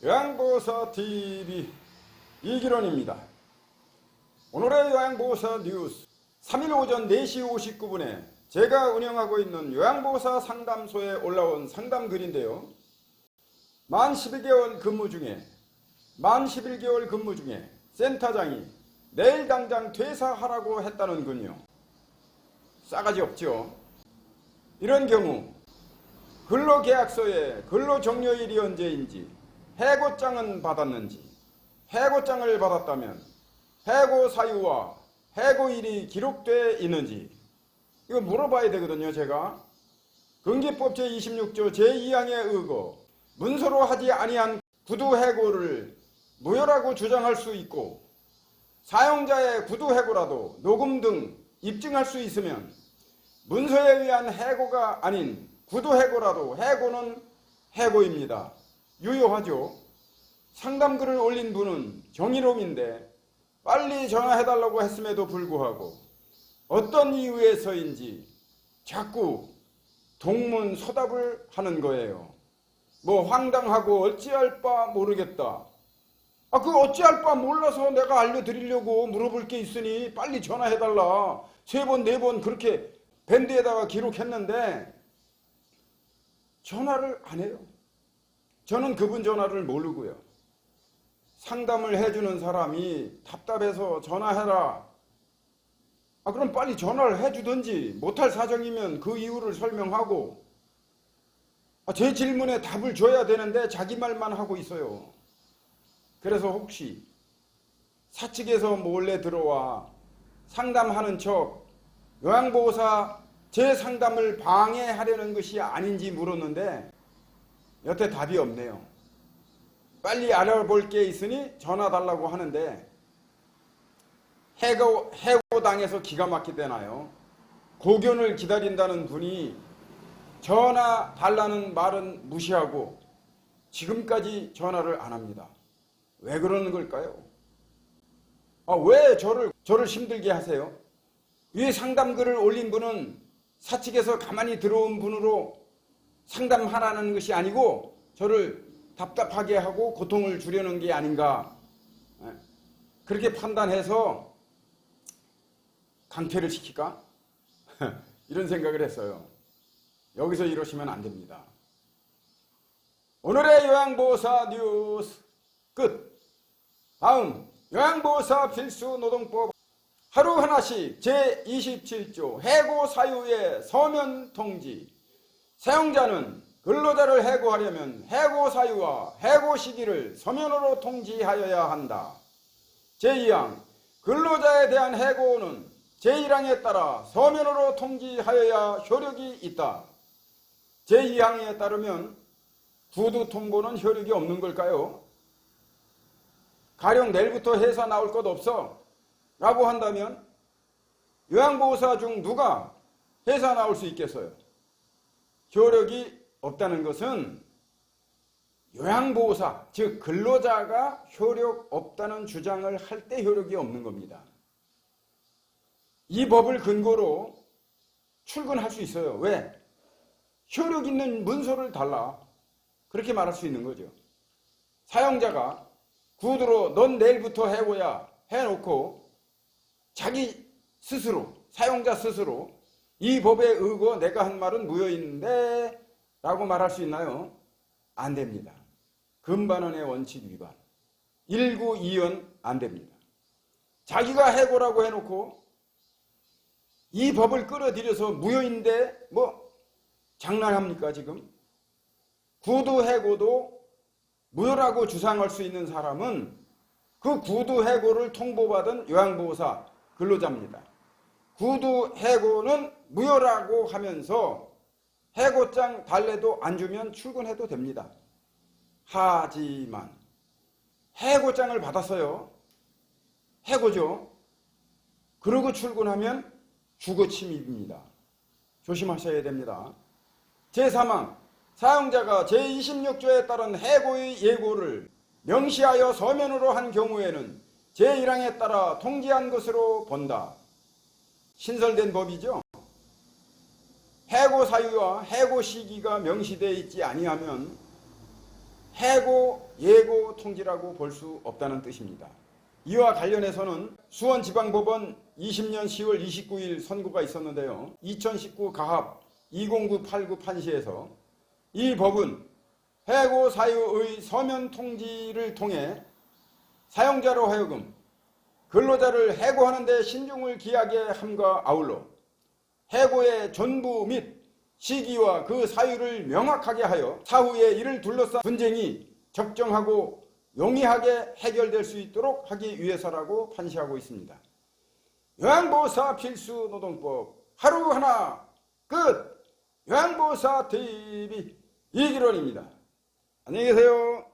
요양보호사TV 이기론입니다. 오늘의 요양보호사 뉴스 3일 오전 4시 59분에 제가 운영하고 있는 요양보호사 상담소에 올라온 상담 글인데요. 만 11개월 근무 중에 센터장이 내일 당장 퇴사하라고 했다는군요. 싸가지 없죠. 이런 경우 근로계약서에 근로종료일이 언제인지, 해고장은 받았는지, 해고장을 받았다면 해고 사유와 해고일이 기록되어 있는지 이거 물어봐야 되거든요. 제가 근기법 제26조 제2항에 의거 문서로 하지 아니한 구두해고를 무효라고 주장할 수 있고, 사용자의 구두해고라도 녹음 등 입증할 수 있으면 문서에 의한 해고가 아닌 구두해고라도 해고는 해고입니다. 유효하죠. 상담글을 올린 분은 정의로움인데 빨리 전화해달라고 했음에도 불구하고 어떤 이유에서인지 자꾸 동문서답을 하는 거예요. 뭐 황당하고 어찌할 바 모르겠다. 그 어찌할 바 몰라서 내가 알려드리려고 물어볼 게 있으니 빨리 전화해달라. 3번 4번 그렇게 밴드에다가 기록했는데 전화를 안 해요. 저는 그분 전화를 모르고요. 상담을 해주는 사람이 답답해서 전화해라. 그럼 빨리 전화를 해주든지, 못할 사정이면 그 이유를 설명하고, 제 질문에 답을 줘야 되는데 자기 말만 하고 있어요. 그래서 혹시 사측에서 몰래 들어와 상담하는 척 요양보호사 제 상담을 방해하려는 것이 아닌지 물었는데 여태 답이 없네요. 빨리 알아볼 게 있으니 전화 달라고 하는데 해고당해서 기가 막히대나요? 고견을 기다린다는 분이 전화 달라는 말은 무시하고 지금까지 전화를 안 합니다. 왜 그러는 걸까요? 왜 저를 힘들게 하세요? 이 상담글을 올린 분은 사측에서 가만히 들어온 분으로 상담하라는 것이 아니고 저를 답답하게 하고 고통을 주려는 게 아닌가, 그렇게 판단해서 강퇴를 시킬까? 이런 생각을 했어요. 여기서 이러시면 안 됩니다. 오늘의 요양보호사 뉴스 끝. 다음 요양보호사 필수노동법 하루 하나씩 제27조 해고 사유의 서면 통지. 사용자는 근로자를 해고하려면 해고 사유와 해고 시기를 서면으로 통지하여야 한다. 제2항 근로자에 대한 해고는 제1항에 따라 서면으로 통지하여야 효력이 있다. 제2항에 따르면 구두 통보는 효력이 없는 걸까요? 가령 내일부터 회사 나올 것 없어 라고 한다면 요양보호사 중 누가 회사 나올 수 있겠어요? 효력이 없다는 것은 요양보호사, 즉 근로자가 효력 없다는 주장을 할 때 효력이 없는 겁니다. 이 법을 근거로 출근할 수 있어요. 왜? 효력 있는 문서를 달라. 그렇게 말할 수 있는 거죠. 사용자가 구두로 넌 내일부터 해고야 해놓고 자기 스스로, 사용자 스스로 이 법에 의거 내가 한 말은 무효인데 라고 말할 수 있나요? 안 됩니다. 금반원의 원칙 위반. 1구2연 안 됩니다. 자기가 해고라고 해놓고 이 법을 끌어들여서 무효인데 장난합니까 지금? 구두 해고도 무효라고 주장할 수 있는 사람은 그 구두 해고를 통보받은 요양보호사 근로자입니다. 구두 해고는 무효라고 하면서 해고장 달래도 안 주면 출근해도 됩니다. 하지만 해고장을 받았어요. 해고죠. 그러고 출근하면 주거침입입니다. 조심하셔야 됩니다. 제3항 사용자가 제26조에 따른 해고의 예고를 명시하여 서면으로 한 경우에는 제1항에 따라 통지한 것으로 본다. 신설된 법이죠. 해고 사유와 해고 시기가 명시되어 있지 아니하면 해고, 예고 통지라고 볼 수 없다는 뜻입니다. 이와 관련해서는 수원지방법원 20년 10월 29일 선고가 있었는데요. 2019 가합 200989 판시에서 이 법은 해고 사유의 서면 통지를 통해 사용자로 하여금 근로자를 해고하는 데 신중을 기하게 함과 아울러 해고의 전부 및 시기와 그 사유를 명확하게 하여 사후에 이를 둘러싼 분쟁이 적정하고 용이하게 해결될 수 있도록 하기 위해서라고 판시하고 있습니다. 요양보호사 필수노동법 하루하나 끝! 요양보호사 TV 이기론입니다. 안녕히 계세요.